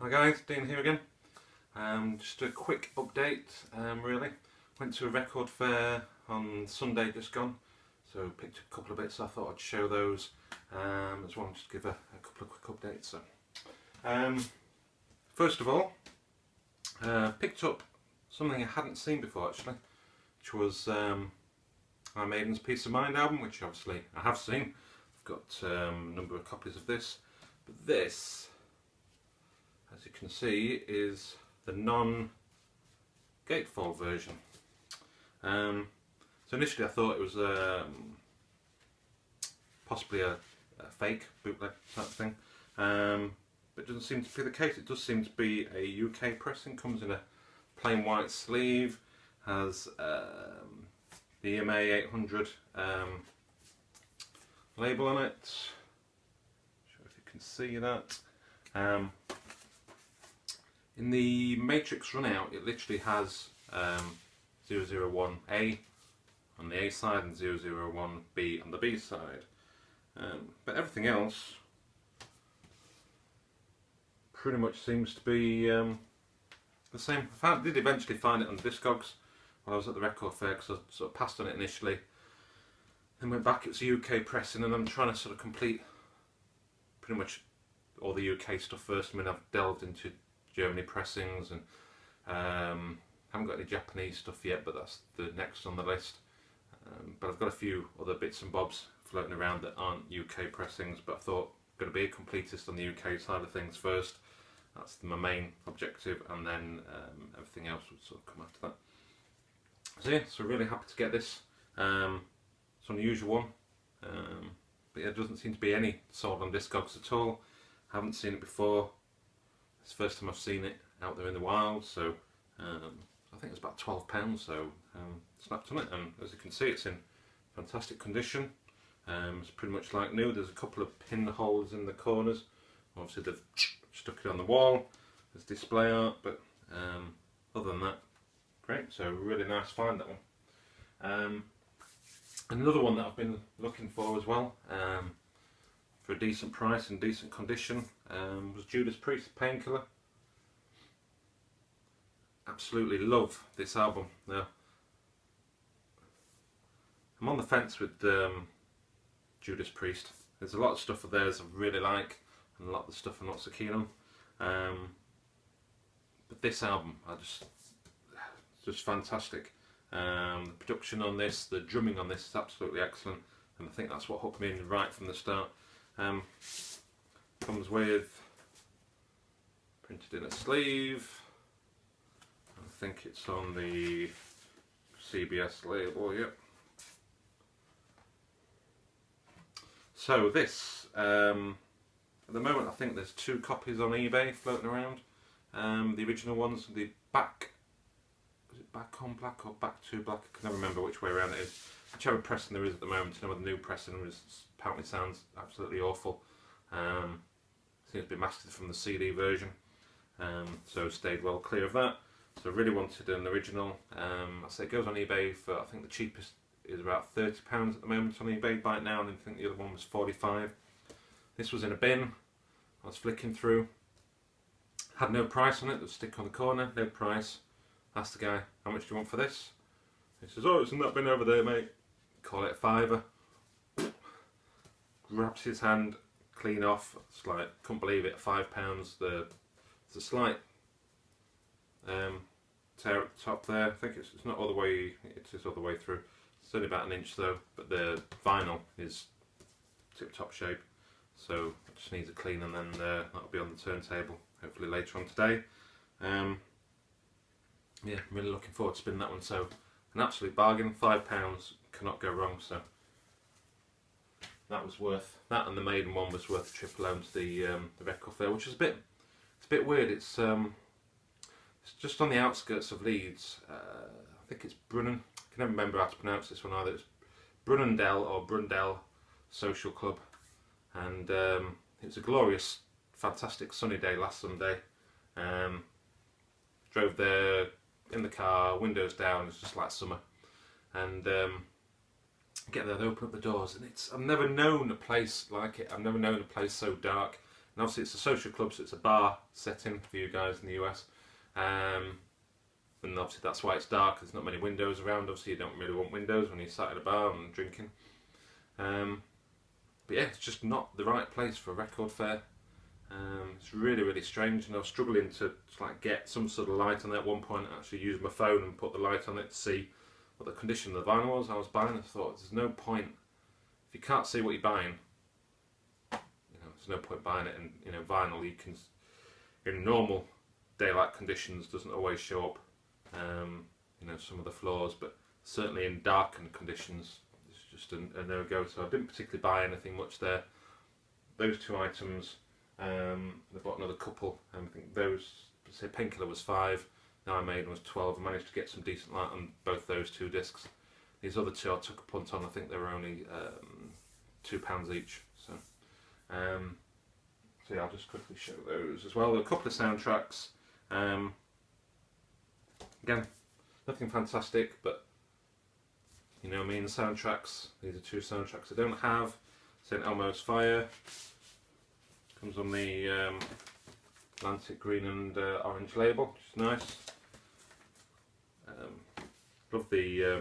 Hi guys, Dean here again. Just a quick update really. Went to a record fair on Sunday just gone, so picked a couple of bits. I thought I'd show those as well, just give a couple of quick updates. So, first of all, picked up something I hadn't seen before actually, which was my Maiden's Peace of Mind album, which obviously I have seen. I've got a number of copies of this, but this, as you can see, is the non-gatefold version. So initially I thought it was possibly a fake bootleg type thing, but it doesn't seem to be the case. It does seem to be a UK pressing. Comes in a plain white sleeve, has the EMA 800 label on it. Not sure if you can see that. In the Matrix runout, it literally has 001A on the A side and 001B on the B side. But everything else pretty much seems to be the same. I did eventually find it on Discogs while I was at the record fair, because I sort of passed on it initially, then went back. It's UK pressing, and I'm trying to sort of complete pretty much all the UK stuff first. I mean, I've delved into Germany pressings and haven't got any Japanese stuff yet, but that's the next on the list. But I've got a few other bits and bobs floating around that aren't UK pressings, but I thought I'm going to be a completist on the UK side of things first. That's my main objective, and then everything else would sort of come after that. So yeah, so really happy to get this. It's an unusual one, but yeah, it doesn't seem to be any sold on Discogs at all. Haven't seen it before. It's the first time I've seen it out there in the wild, so I think it's about £12, so snapped on it, and as you can see, it's in fantastic condition. It's pretty much like new. There's a couple of pinholes in the corners. Obviously they've stuck it on the wall. There's display art, but other than that, great. So really nice find, that one. Another one that I've been looking for as well, for a decent price and decent condition, was Judas Priest, Painkiller. Absolutely love this album. Now, I'm on the fence with Judas Priest. There's a lot of stuff of theirs I really like, and a lot of the stuff I'm not so keen on. But this album, it's just fantastic. The production on this, the drumming on this is absolutely excellent, and I think that's what hooked me in right from the start. Comes with, printed in a sleeve. I think it's on the CBS label, yep. So this, at the moment I think there's 2 copies on eBay floating around. The original ones, the back, is it back on black or back to black? I can never remember which way around it is. Whichever pressing there is at the moment, you know, the new pressing apparently sounds absolutely awful. Seems to be mastered from the CD version, so stayed well clear of that. So I really wanted an original. I say it goes on eBay for, I think the cheapest is about £30 at the moment on eBay right now, and I think the other one was 45. This was in a bin. I was flicking through. Had no price on it. There's a stick on the corner, no price. Asked the guy, how much do you want for this? He says, oh, it's in that bin over there, mate. Call it a £5. Grabs his hand clean off. It's like, couldn't believe it, £5. There's a slight tear at the top there. I think it's not all the way, it is all the way through. It's only about an inch though, but the vinyl is tip-top shape, so it just needs a clean, and then that'll be on the turntable hopefully later on today. Yeah, I'm really looking forward to spinning that one. So an absolute bargain, £5, cannot go wrong. So that was worth that, and the Maiden one was worth a trip alone to the record fair, which is a bit weird. It's just on the outskirts of Leeds. I think it's Brunnen. I can never remember how to pronounce this one either. It's Brunnendale or Brundell Social Club, and it was a glorious, fantastic sunny day last Sunday. Drove there in the car, windows down. It's just like summer, and get there, they open up the doors, and I've never known a place like it. I've never known a place so dark. And obviously it's a social club, so it's a bar setting for you guys in the US. And obviously that's why it's dark, there's not many windows around. Obviously you don't really want windows when you're sat in a bar and drinking. But yeah, it's just not the right place for a record fair. It's really, really strange, and I was struggling to like get some sort of light on it at one point. I actually used my phone and put the light on it to see what the condition of the vinyl was I was buying. I thought there's no point, if you can't see what you're buying, there's no point buying it. And vinyl, you can, in normal daylight conditions, doesn't always show up some of the flaws, but certainly in darkened conditions it's just a no-go. So I didn't particularly buy anything much there. Those two items, I bought another couple, I think those, say Painkiller was £5, now Maiden was £12. I managed to get some decent light on both those two discs. These other two I took a punt on. I think they were only £2 each. So yeah, I'll just quickly show those as well. There are a couple of soundtracks. Again, nothing fantastic, but the soundtracks. These are two soundtracks I don't have. St. Elmo's Fire comes on the Atlantic green and orange label, which is nice. Love the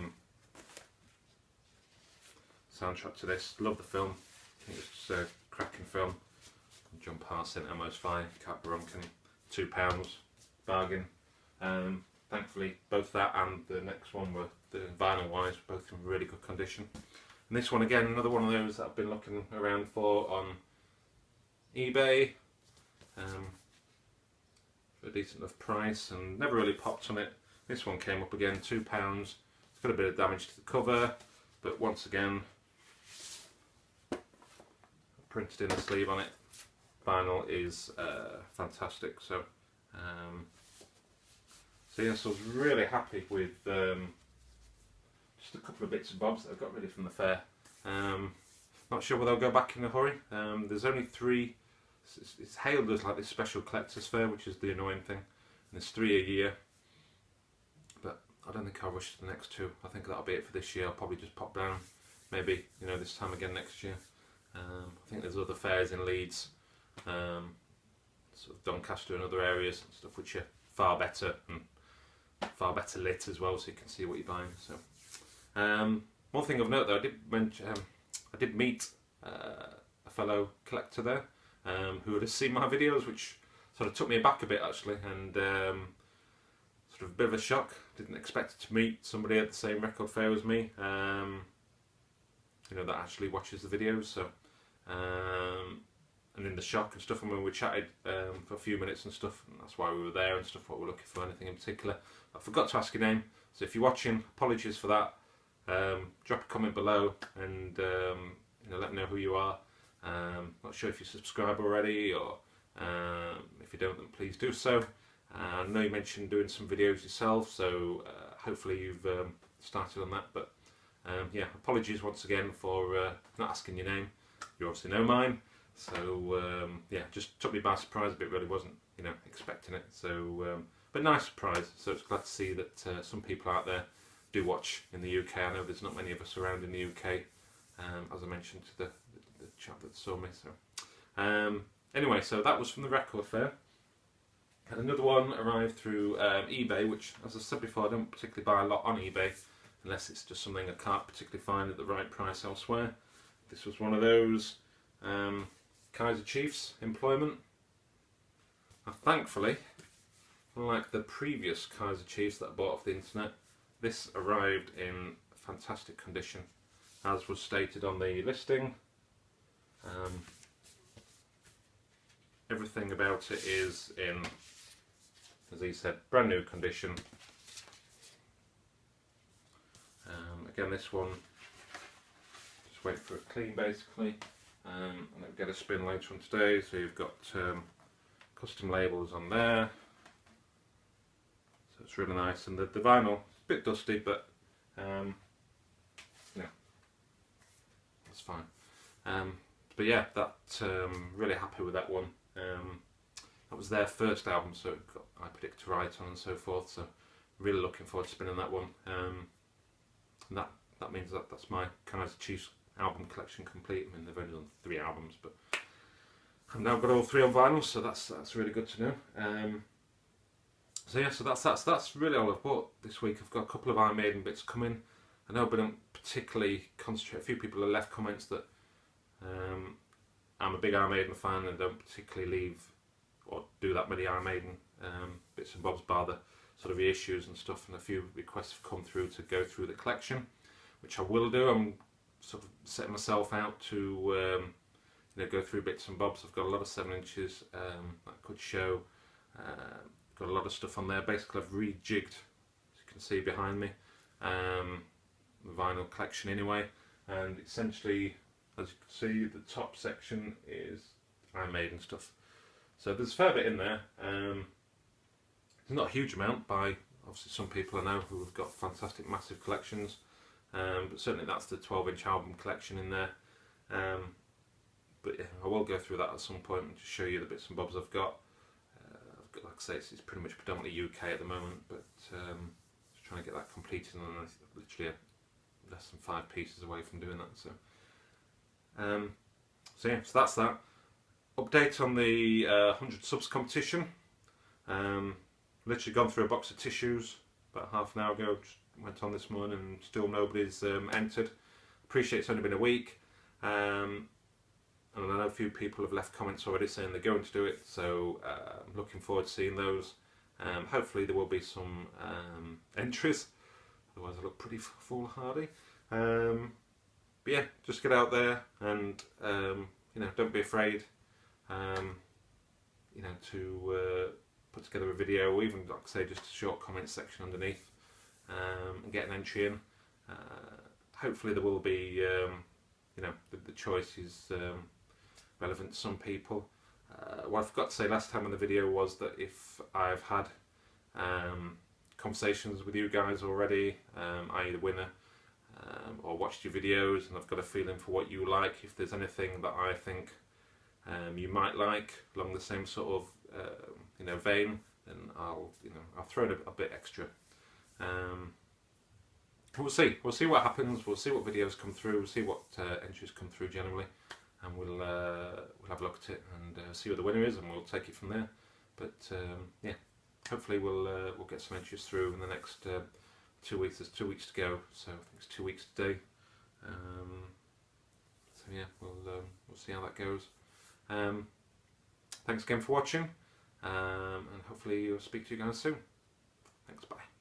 soundtrack to this. Love the film. I think it's just a cracking film. Jump past St. Elmo's Fire, can't go wrong, can you? £2, bargain. Thankfully, both that and the next one were, the vinyl wise, both in really good condition. And this one again, another one of those that I've been looking around for on eBay for a decent enough price, and never really popped on it. This one came up again, £2. It's got a bit of damage to the cover, but once again, printed in the sleeve on it. Vinyl is fantastic. So yes, I was really happy with just a couple of bits and bobs that I got ready from the fair. Not sure whether I'll go back in a hurry. There's only 3. It's hailed as like this special collector's fair, which is the annoying thing. And there's 3 a year, but I don't think I'll rush to the next 2. I think that'll be it for this year. I'll probably just pop down, maybe this time again next year. I think there's other fairs in Leeds, sort of Doncaster and other areas and stuff, which are far better and far better lit as well, so you can see what you're buying. So one thing of note though, I did mention, I did meet a fellow collector there who had seen my videos, which sort of took me aback a bit actually, and sort of a bit of a shock. Didn't expect to meet somebody at the same record fair as me, that actually watches the videos. So and in the shock and stuff, and when we chatted for a few minutes and stuff, and that's why we were there and stuff, what we're looking for, anything in particular. I forgot to ask your name, so if you're watching, apologies for that. Drop a comment below and let me know who you are. Not sure if you subscribe already, or if you don't, then please do so. I know you mentioned doing some videos yourself, so hopefully you've started on that. But yeah, apologies once again for not asking your name. You obviously know mine. So yeah, just took me by surprise a bit. Really wasn't expecting it. So but nice surprise. So it's glad to see that some people out there do watch in the UK. I know there's not many of us around in the UK, as I mentioned to the chap that saw me. So anyway, so that was from the record fair. And another one arrived through eBay, which, as I said before, I don't particularly buy a lot on eBay unless it's just something I can't particularly find at the right price elsewhere. This was one of those Kaiser Chiefs employment. Now, thankfully, unlike the previous Kaiser Chiefs that I bought off the internet, this arrived in fantastic condition, as was stated on the listing. Everything about it is in, as he said, brand new condition. Again, this one, just wait for it clean basically, and it'll get a spin later on today. So you've got custom labels on there, so it's really nice. And the vinyl, it's a bit dusty, but yeah, that's fine. But yeah, that really happy with that one. That was their first album, so it got I Predict to Write on and so forth. So really looking forward to spinning that one. And that means that's my Kaiser Chiefs album collection complete. I mean, they've only done 3 albums, but I've now got all 3 on vinyl, so that's really good to know. So yeah, so that's really all I've bought this week. I've got a couple of Iron Maiden bits coming. I know, but I don't particularly concentrate. A few people have left comments that I'm a big Iron Maiden fan and don't particularly leave or do that many Iron Maiden bits and bobs, bar the sort of reissues and stuff. And a few requests have come through to go through the collection, which I will do. I'm sort of setting myself out to go through bits and bobs. I've got a lot of 7 inches that I could show. Got a lot of stuff on there. Basically, I've rejigged, as you can see behind me, the vinyl collection anyway. And essentially, as you can see, the top section is Iron Maiden stuff. So there's a fair bit in there. There's not a huge amount by obviously some people I know who have got fantastic massive collections. But certainly that's the 12-inch album collection in there. But yeah, I will go through that at some point and just show you the bits and bobs I've got. Like I say, it's pretty much predominantly UK at the moment, but just trying to get that completed, and I'm literally less than 5 pieces away from doing that. So, yeah, so that's that. Update on the 100 subs competition. Literally gone through a box of tissues about half an hour ago. Just went on this morning and still nobody's entered. Appreciate it's only been a week. And I know a few people have left comments already saying they're going to do it, so I'm looking forward to seeing those. Hopefully there will be some entries, otherwise I look pretty foolhardy. But yeah, just get out there and don't be afraid to put together a video, or even, like I say, just a short comment section underneath, and get an entry in. Hopefully there will be the choice is relevant to some people. What I forgot to say last time in the video was that if I've had conversations with you guys already, i.e. the winner, or watched your videos, and I've got a feeling for what you like, if there's anything that I think you might like along the same sort of vein, then I'll throw in a bit extra. We'll see what happens. We'll see what videos come through. We'll see what entries come through generally, and we'll have a look at it and see what the winner is, and we'll take it from there. But yeah, hopefully we'll get some entries through in the next 2 weeks. There's 2 weeks to go, so I think it's 2 weeks today. So yeah, we'll see how that goes. Thanks again for watching, and hopefully I'll speak to you guys soon. Thanks, bye.